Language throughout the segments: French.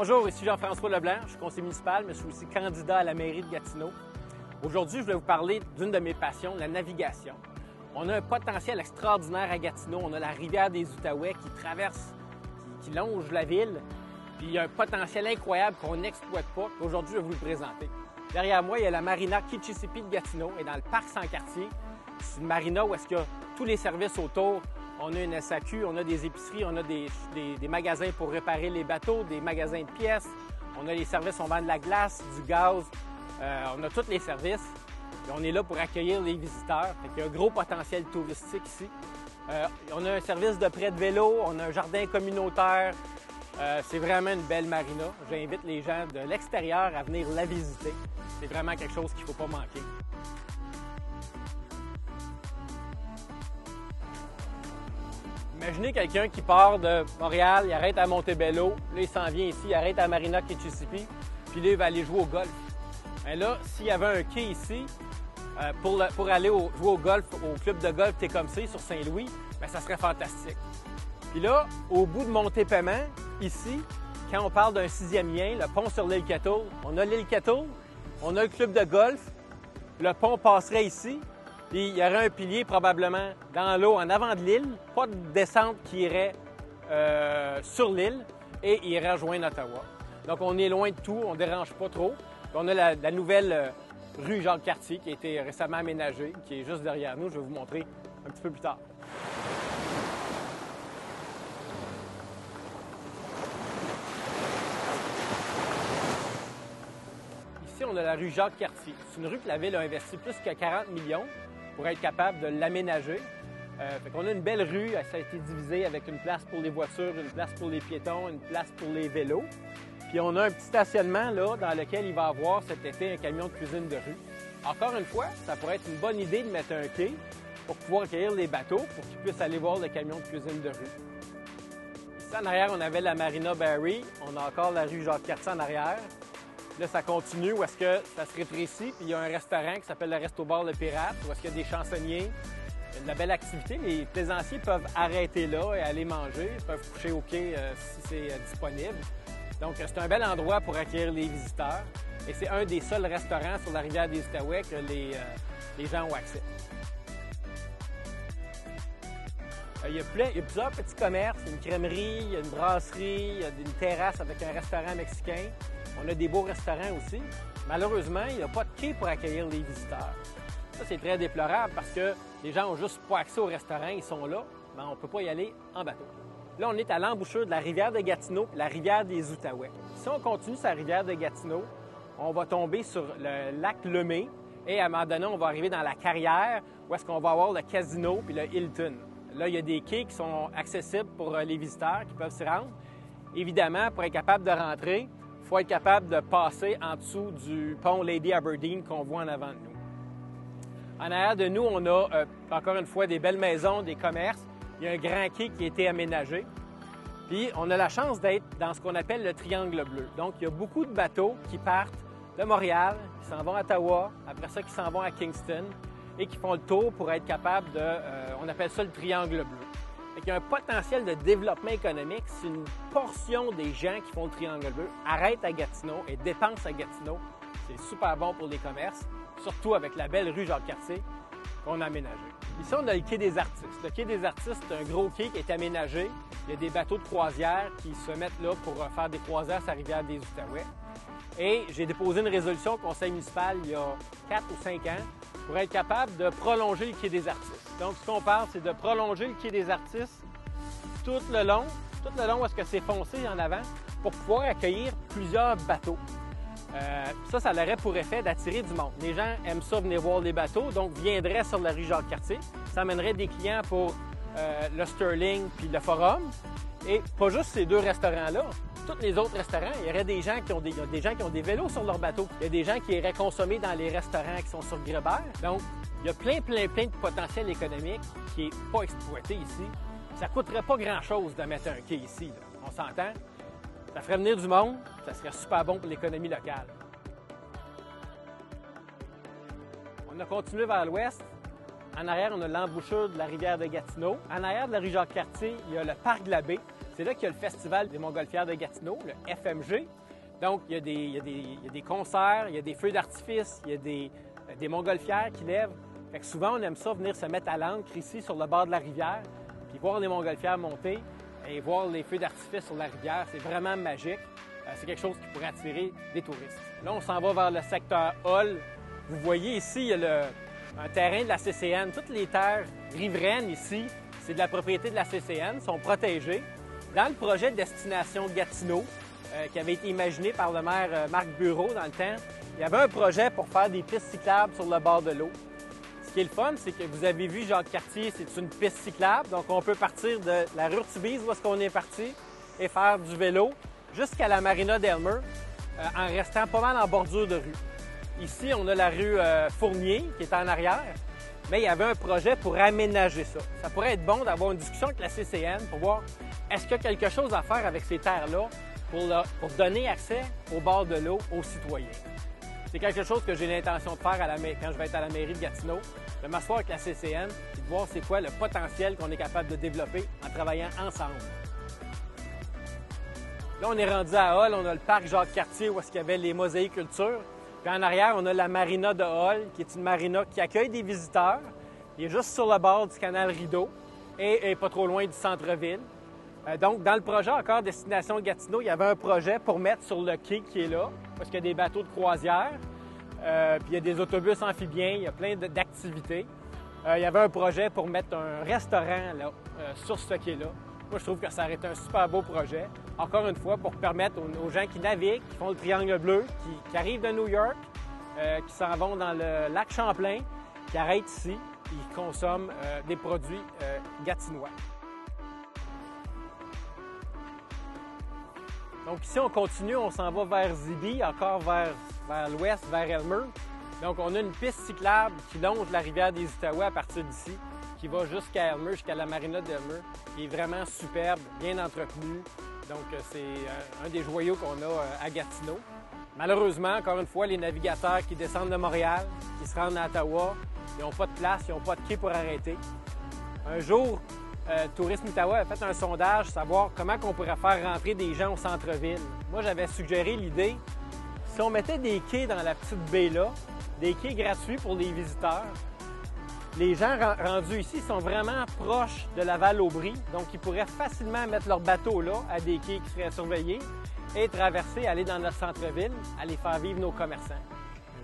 Bonjour, ici Jean-François Leblanc, je suis conseiller municipal, mais je suis aussi candidat à la mairie de Gatineau. Aujourd'hui, je vais vous parler d'une de mes passions, la navigation. On a un potentiel extraordinaire à Gatineau. On a la rivière des Outaouais qui traverse, qui longe la ville. Puis il y a un potentiel incroyable qu'on n'exploite pas. Aujourd'hui, je vais vous le présenter. Derrière moi, il y a la marina Kitchissippi de Gatineau et dans le parc Sans-Cartier. C'est une marina où est-ce qu'il y a tous les services autour. On a une SAQ, on a des épiceries, on a des magasins pour réparer les bateaux, des magasins de pièces. On a les services, on vend de la glace, du gaz. On a tous les services. Et on est là pour accueillir les visiteurs. Il y a un gros potentiel touristique ici. On a un service de prêt de vélo, on a un jardin communautaire. C'est vraiment une belle marina. J'invite les gens de l'extérieur à venir la visiter. C'est vraiment quelque chose qu'il ne faut pas manquer. Imaginez quelqu'un qui part de Montréal, il arrête à Montebello, là il s'en vient ici, il arrête à Marina Kitchissippi, puis là il va aller jouer au golf. Mais là, s'il y avait un quai ici, pour aller jouer au golf, au club de golf Tecumseh sur Saint-Louis, bien, ça serait fantastique. Puis là, au bout de Montépaiement, ici, quand on parle d'un 6e lien, le pont sur l'île Kettle, on a l'île Kettle, on a le club de golf, le pont passerait ici, puis il y aurait un pilier probablement dans l'eau en avant de l'île, pas de descente qui irait sur l'île et il irait rejoindre Ottawa. Donc on est loin de tout, on ne dérange pas trop. Puis on a la nouvelle rue Jacques-Cartier qui a été récemment aménagée, qui est juste derrière nous. Je vais vous montrer un petit peu plus tard. Ici, on a la rue Jacques-Cartier. C'est une rue que la Ville a investi plus que 40 millions pour être capable de l'aménager. On a une belle rue, ça a été divisé avec une place pour les voitures, une place pour les piétons, une place pour les vélos. Puis on a un petit stationnement là, dans lequel il va y avoir cet été un camion de cuisine de rue. Encore une fois, ça pourrait être une bonne idée de mettre un quai pour pouvoir accueillir les bateaux pour qu'ils puissent aller voir le camion de cuisine de rue. Ici en arrière, on avait la Marina Barrie. On a encore la rue Jacques-Cartier en arrière. Là, ça continue où est-ce que ça se rétrécit, puis il y a un restaurant qui s'appelle le Resto-Bar Le Pirate, où est-ce qu'il y a des chansonniers. Il y a de la belle activité. Les plaisanciers peuvent arrêter là et aller manger. Ils peuvent coucher au quai si c'est disponible. Donc, c'est un bel endroit pour accueillir les visiteurs. Et c'est un des seuls restaurants sur la rivière des Outaouais que les gens ont accès. Il y a plusieurs petits commerces. Il y a une crèmerie, il y a une brasserie, il y a une terrasse avec un restaurant mexicain. On a des beaux restaurants aussi. Malheureusement, il n'y a pas de quai pour accueillir les visiteurs. Ça, c'est très déplorable parce que les gens n'ont juste pas accès au restaurant. Ils sont là, mais on ne peut pas y aller en bateau. Là, on est à l'embouchure de la rivière de Gatineau et la rivière des Outaouais. Si on continue sur la rivière de Gatineau, on va tomber sur le lac Lemay et à un moment donné, on va arriver dans la carrière où est-ce qu'on va avoir le casino puis le Hilton. Là, il y a des quais qui sont accessibles pour les visiteurs qui peuvent s'y rendre. Évidemment, pour être capable de rentrer, il faut être capable de passer en dessous du pont Lady Aberdeen qu'on voit en avant de nous. En arrière de nous, on a encore une fois des belles maisons, des commerces. Il y a un grand quai qui a été aménagé. Puis, on a la chance d'être dans ce qu'on appelle le triangle bleu. Donc, il y a beaucoup de bateaux qui partent de Montréal, qui s'en vont à Ottawa, après ça, qui s'en vont à Kingston et qui font le tour pour être capable de... on appelle ça le triangle bleu. Il y a un potentiel de développement économique. C'est une portion des gens qui font le triangle bleu arrêtent à Gatineau et dépensent à Gatineau. C'est super bon pour les commerces, surtout avec la belle rue Jacques-Cartier qu'on a aménagée. Ici, on a le quai des Artistes. Le quai des Artistes, c'est un gros quai qui est aménagé. Il y a des bateaux de croisière qui se mettent là pour faire des croisières sur la rivière des Outaouais. Et j'ai déposé une résolution au conseil municipal il y a 4 ou 5 ans pour être capable de prolonger le quai des Artistes. Donc, ce qu'on parle, c'est de prolonger le quai des Artistes tout le long où est-ce que c'est foncé en avant pour pouvoir accueillir plusieurs bateaux. Ça aurait pour effet d'attirer du monde. Les gens aiment ça venir voir les bateaux, donc viendraient sur la rue Jacques-Cartier. Ça amènerait des clients pour le Sterling puis le Forum. Et pas juste ces deux restaurants-là. Tous les autres restaurants, il y aurait des gens qui ont des vélos sur leur bateau. Il y a des gens qui iraient consommer dans les restaurants qui sont sur Grébert. Donc, il y a plein de potentiel économique qui n'est pas exploité ici. Ça ne coûterait pas grand-chose de mettre un quai ici, là. On s'entend? Ça ferait venir du monde, ça serait super bon pour l'économie locale. On a continué vers l'ouest. En arrière, on a l'embouchure de la rivière de Gatineau. En arrière de la rue Jacques-Cartier, il y a le parc de la Baie. C'est là qu'il y a le Festival des montgolfières de Gatineau, le FMG. Donc, il y a des concerts, il y a des feux d'artifice, il y a des montgolfières qui lèvent. Fait que souvent, on aime ça venir se mettre à l'ancre ici sur le bord de la rivière, puis voir les montgolfières monter et voir les feux d'artifice sur la rivière. C'est vraiment magique. C'est quelque chose qui pourrait attirer des touristes. Là, on s'en va vers le secteur Hall. Vous voyez ici, il y a un terrain de la CCN. Toutes les terres riveraines ici, c'est de la propriété de la CCN, sont protégées. Dans le projet de Destination Gatineau, qui avait été imaginé par le maire Marc Bureau dans le temps, il y avait un projet pour faire des pistes cyclables sur le bord de l'eau. Ce qui est le fun, c'est que vous avez vu Jacques-Cartier, c'est une piste cyclable. Donc, on peut partir de la rue Urtubise, où est-ce qu'on est parti, et faire du vélo jusqu'à la marina d'Elmer, en restant pas mal en bordure de rue. Ici, on a la rue Fournier, qui est en arrière, mais il y avait un projet pour aménager ça. Ça pourrait être bon d'avoir une discussion avec la CCN pour voir est-ce qu'il y a quelque chose à faire avec ces terres-là pour donner accès au bord de l'eau aux citoyens. C'est quelque chose que j'ai l'intention de faire quand je vais être à la mairie de Gatineau, de m'asseoir avec la CCN et de voir c'est quoi le potentiel qu'on est capable de développer en travaillant ensemble. Là, on est rendu à Hall, on a le parc Jacques-Cartier où est-ce qu'il y avait les mosaïcultures. Puis en arrière, on a la marina de Hall, qui est une marina qui accueille des visiteurs. Il est juste sur le bord du canal Rideau et pas trop loin du centre-ville. Donc, dans le projet encore Destination Gatineau, il y avait un projet pour mettre sur le quai qui est là, parce qu'il y a des bateaux de croisière, puis il y a des autobus amphibiens, il y a plein d'activités. Il y avait un projet pour mettre un restaurant là, sur ce quai-là. Moi, je trouve que ça aurait été un super beau projet. Encore une fois, pour permettre aux gens qui naviguent, qui font le triangle bleu, qui arrivent de New York, qui s'en vont dans le lac Champlain, qui arrêtent ici, et qui consomment des produits gatinois. Donc ici, on continue, on s'en va vers Zibi, encore vers l'ouest, vers Elmer. Donc on a une piste cyclable qui longe la rivière des Outaouais à partir d'ici, qui va jusqu'à Elmer, jusqu'à la marina d'Elmer, qui est vraiment superbe, bien entretenue. Donc c'est un des joyaux qu'on a à Gatineau. Malheureusement, encore une fois, les navigateurs qui descendent de Montréal, qui se rendent à Ottawa, ils n'ont pas de place, ils n'ont pas de quai pour arrêter. Un jour, Tourisme Outaouais a fait un sondage, savoir comment on pourrait faire rentrer des gens au centre-ville. Moi, j'avais suggéré l'idée, si on mettait des quais dans la petite baie-là, des quais gratuits pour les visiteurs, les gens rendus ici sont vraiment proches de Laval-Aubry, donc ils pourraient facilement mettre leur bateau là, à des quais qui seraient surveillés, et traverser, aller dans notre centre-ville, aller faire vivre nos commerçants.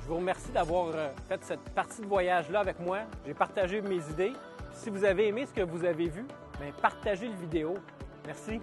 Je vous remercie d'avoir fait cette partie de voyage-là avec moi. J'ai partagé mes idées. Si vous avez aimé ce que vous avez vu, bien, partagez la vidéo. Merci.